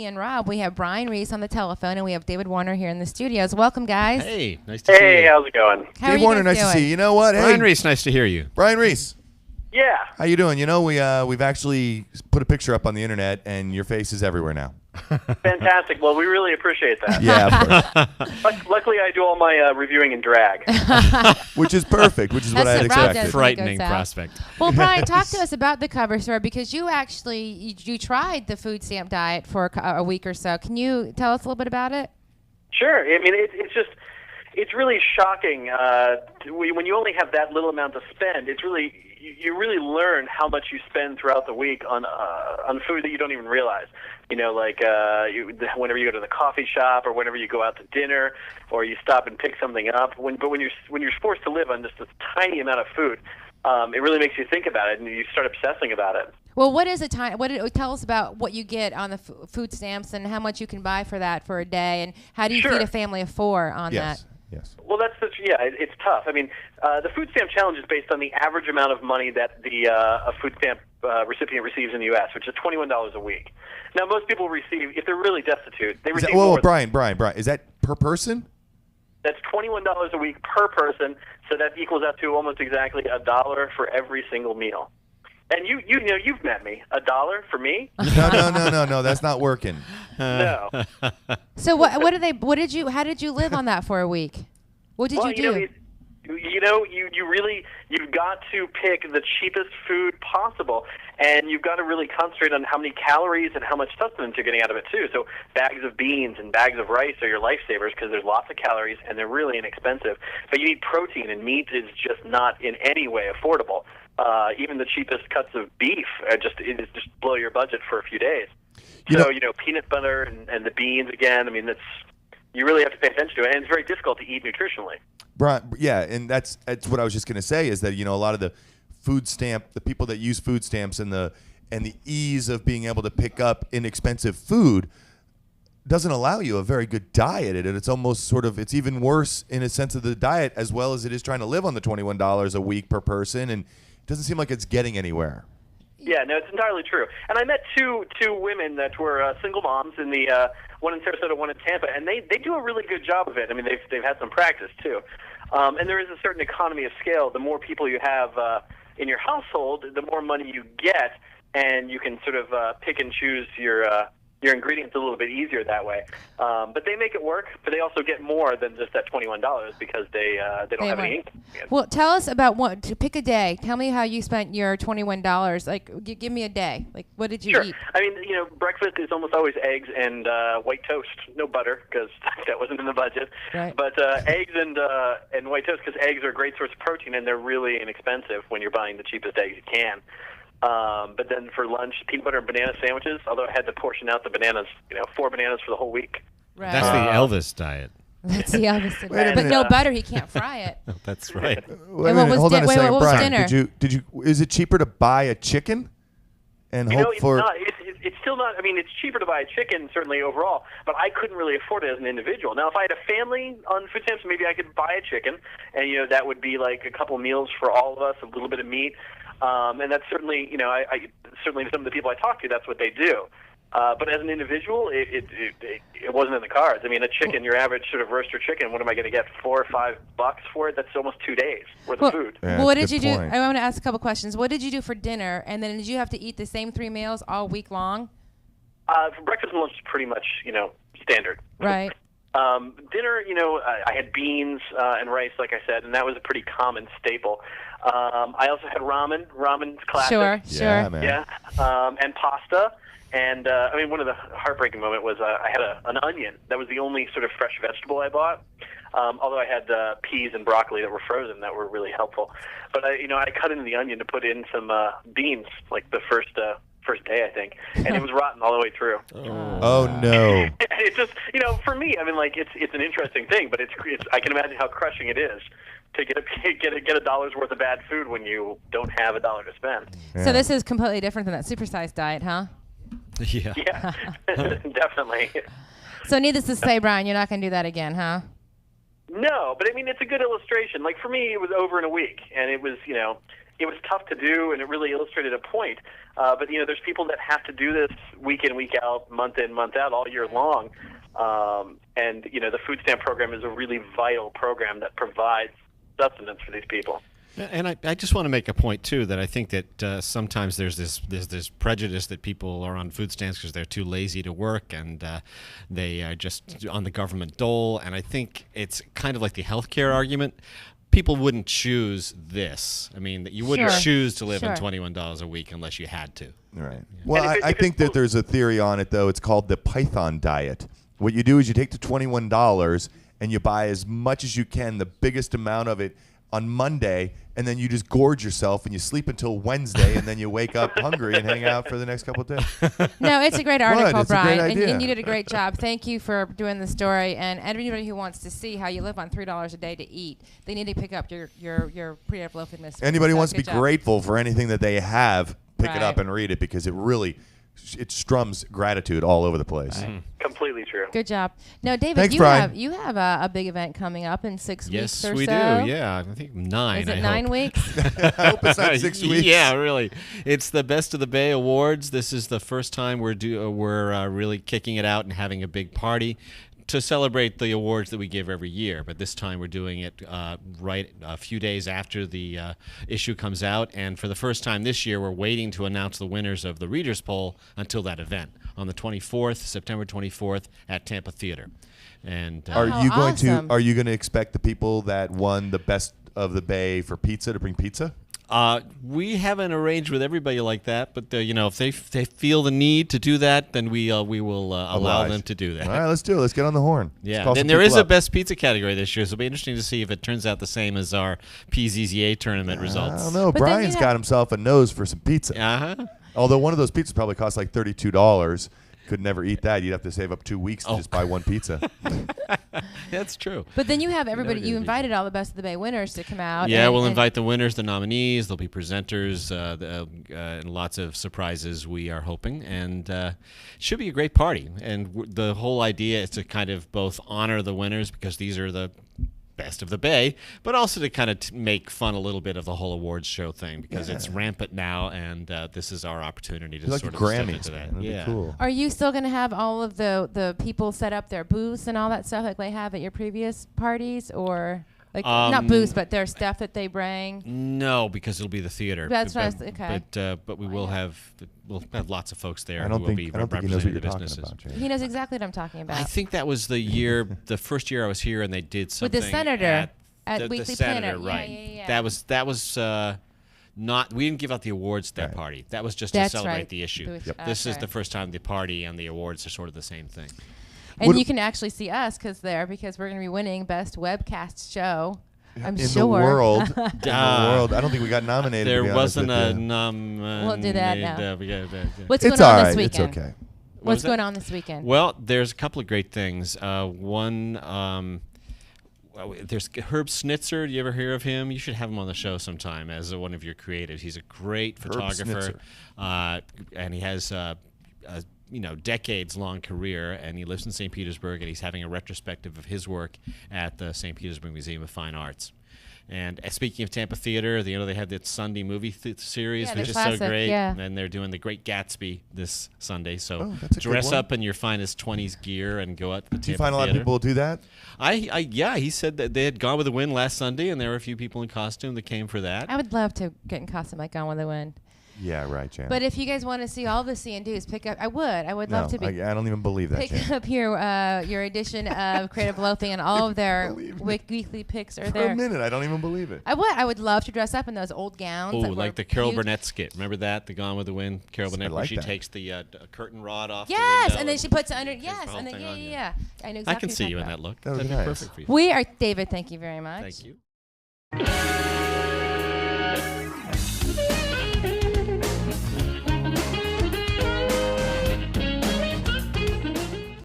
and Rob. We have Brian Ries on the telephone, and we have David Warner here in the studios. Welcome, guys. Hey, nice to see you. Hey, how's it going? How are Dave you Warner, guys nice to doing? see you. You know what? Brian Hey, Ries, nice to hear you. Brian Ries. Yeah. How you doing? You know, we've actually put a picture up on the internet, and your face is everywhere now. Fantastic. Well, we really appreciate that. Yeah, of course. Luckily, I do all my reviewing in drag. Which is perfect, which is what I had That's what Rob expected. does. Frightening goes out. prospect. Well, Brian, talk to us about the cover story because you actually you tried the food stamp diet for a week or so. Can you tell us a little bit about it? Sure. I mean, it's really shocking when you only have that little amount to spend. It's really you really learn how much you spend throughout the week on food that you don't even realize. You know, like whenever you go to the coffee shop or whenever you go out to dinner or you stop and pick something up. When you're forced to live on just this tiny amount of food, it really makes you think about it and you start obsessing about it. Well, what is tell us about what you get on the food stamps and how much you can buy for that for a day, and how do you feed a family of 4 on that? Yes. Well, it's tough. I mean, the food stamp challenge is based on the average amount of money that a food stamp recipient receives in the U.S., which is $21 a week. Now, most people receive, if they're really destitute, they receive more. Brian, is that per person? That's $21 a week per person, so that equals out to almost exactly $1 for every single meal. And you know, you've met me. $1 for me? No, that's not working. No. So how did you live on that for a week? What did you do? You've got to pick the cheapest food possible, and you've got to really concentrate on how many calories and how much sustenance you're getting out of it too. So bags of beans and bags of rice are your lifesavers because there's lots of calories and they're really inexpensive. But you need protein, and meat is just not in any way affordable. Even the cheapest cuts of beef just blow your budget for a few days. So peanut butter and the beans again. I mean, you really have to pay attention to it, and it's very difficult to eat nutritionally. Brian, yeah, and that's what I was just going to say is that a lot of the people that use food stamps and the ease of being able to pick up inexpensive food doesn't allow you a very good diet, and it's almost it's even worse in a sense of the diet as well as it is trying to live on the $21 a week per person, and it doesn't seem like it's getting anywhere. Yeah, no, it's entirely true. And I met two women that were single moms in the one in Sarasota, one in Tampa, and they do a really good job of it. I mean, they've had some practice too, and there is a certain economy of scale. The more people you have in your household, the more money you get, and you can sort of pick and choose your ingredients a little bit easier that way. But they make it work, but they also get more than just that $21 because they don't have any income. Well, tell us about pick a day. Tell me how you spent your $21. Like, give me a day. Like, what did you eat? I mean, breakfast is almost always eggs and white toast. No butter because that wasn't in the budget. Right. But eggs and white toast because eggs are a great source of protein and they're really inexpensive when you're buying the cheapest eggs you can. But then for lunch, peanut butter and banana sandwiches, although I had to portion out the bananas, 4 bananas for the whole week. Right. That's the Elvis diet. That's the Elvis Wait a diet. But minute. no butter, he can't fry it. That's right. Wait a what minute, was hold on a second, what was Brian. dinner? Did you? Is it cheaper to buy a chicken and hope It's for? not. It's still not. I mean, it's cheaper to buy a chicken, certainly overall, but I couldn't really afford it as an individual. Now, if I had a family on food stamps, maybe I could buy a chicken, and that would be like a couple meals for all of us, a little bit of meat, and that's certainly, I certainly some of the people I talk to, that's what they do. But as an individual, it wasn't in the cards. I mean, a chicken, your average sort of roaster chicken, what am I going to get, $4 or $5 for it? That's almost 2 days worth of food. Yeah, well, what that's did a you good do? point. I want to ask a couple questions. What did you do for dinner? And then did you have to eat the same 3 meals all week long? For breakfast and lunch, pretty much, standard. Right. Dinner, I had beans and rice, like I said, and that was a pretty common staple. I also had ramen. Ramen's classic. Sure. Yeah, man. Yeah, and pasta. And, one of the heartbreaking moments was I had an onion. That was the only sort of fresh vegetable I bought, although I had peas and broccoli that were frozen that were really helpful. But, I cut into the onion to put in some beans, like the first day, I think, and it was rotten all the way through. Oh no! It just, for me, it's an interesting thing, but it's I can imagine how crushing it is to get $1 worth of bad food when you don't have $1 to spend. Yeah. So this is completely different than that supersized diet, huh? Yeah. Yeah, definitely. So needless to say, Brian, you're not going to do that again, huh? No, but it's a good illustration. Like for me, it was over in a week, and it was, it was tough to do, and it really illustrated a point. But there's people that have to do this week in, week out, month in, month out, all year long. And the food stamp program is a really vital program that provides sustenance for these people. And I just want to make a point too that I think that sometimes there's this prejudice that people are on food stamps because they're too lazy to work and they are just on the government dole. And I think it's kind of like the healthcare argument. People wouldn't choose this. I mean, you wouldn't choose to live on $21 a week unless you had to. Right. Well, I think that there's a theory on it, though. It's called the Python diet. What you do is you take the $21 and you buy as much as you can, the biggest amount of it, on Monday, and then you just gorge yourself and you sleep until Wednesday, and then you wake up hungry and hang out for the next couple of days. No, it's a great article, It's Brian, a great idea. and you did a great job. Thank you for doing the story. And anybody who wants to see how you live on $3 a day to eat, they need to pick up your Creative Loafing this week. Anybody So wants to be good job. grateful for anything that they have, pick it Right. up and read it, because it strums gratitude all over the place. Completely true. Good job. Now, David, Thanks, you Brian. have a big event coming up in 6 weeks or so. Yes, we do. Yeah, I think 9. Is it I 9 hope. weeks? I hope it's not 6 weeks. Yeah, really. It's the Best of the Bay Awards. This is the first time we're really kicking it out and having a big party to celebrate the awards that we give every year. But this time we're doing it right a few days after the issue comes out. And for the first time this year, we're waiting to announce the winners of the Readers' Poll until that event on the 24th, September 24th at Tampa Theater. And Are you going awesome. to expect the people that won the Best of the Bay for pizza to bring pizza? we haven't arranged with everybody like that, but if they feel the need to do that, then we will allow them to do that. All right, let's do it. Let's get on the horn. Yeah. Then there is a best pizza category this year, so it'll be interesting to see if it turns out the same as our PZZA tournament results. I don't know. But Brian's got himself a nose for some pizza. Uh-huh. Although one of those pizzas probably costs like $32. Could never eat that. You'd have to save up 2 weeks to just buy one pizza. That's true. But then you have everybody. You invited all the Best of the Bay winners to come out. Yeah, we'll invite the winners, the nominees. There'll be presenters, and lots of surprises. We are hoping, and it should be a great party. And the whole idea is to kind of both honor the winners because these are the Best of the Bay, but also to kind of make fun a little bit of the whole awards show thing because it's rampant now, and this is our opportunity to like sort of Grammys, step into that. man. That'd be cool. Are you still going to have all of the people set up their booths and all that stuff like they have at your previous parties, or like not booths, but their stuff that they bring? No, because it'll be the theater. That's what I was, okay. But we will have lots of folks there I who don't will think be he knows representing what the you're talking businesses. about, Jay. He knows exactly what I'm talking about. I think that was the first year I was here, and they did something With the senator at the Weekly senator, Planner. right? Yeah. That was not. We didn't give out the awards at that party. That was just That's to celebrate right. the issue. Yep. This is Okay. the first time the party and the awards are sort of the same thing. And you can actually see us because we're going to be winning Best Webcast Show. I'm In sure. the world, I don't think we got nominated. There to be honest wasn't with a you. nom. We'll do that now. What's It's going all on right. this weekend? It's okay. What's going on this weekend? Well, there's a couple of great things. One, there's Herb Snitzer. Do you ever hear of him? You should have him on the show sometime as one of your creatives. He's a great photographer, and he has a decades-long career, and he lives in St. Petersburg, and he's having a retrospective of his work at the St. Petersburg Museum of Fine Arts. And speaking of Tampa Theater, they had that Sunday movie series, which is classic, so great. yeah. And they're doing The Great Gatsby this Sunday. So that's a good dress one. up in your finest 20s gear and go out to Tampa Do you find a lot of Theater. people do that? Yeah, he said that they had Gone with the Wind last Sunday, and there were a few people in costume that came for that. I would love to get in costume like Gone with the Wind. Yeah, right, Jan. But if you guys want to see all the C&Ds, pick up. I would love to I don't even believe that. pick Jan. up your edition of Creative Loafing, and all of their weekly picks are For there. a minute, I don't even believe it. I would love to dress up in those old gowns. Oh, that like were the Carol huge. Burnett skit. Remember that? The Gone with the Wind, Carol Burnett, where like she that. takes the curtain rod off Yes, the window and then she puts it under. puts Yes, the whole and then thing on you. yeah. I know exactly I can what see you're you in talking that about. look. That would That'd be be nice. perfect for you. We are David. Thank you very much. Thank you.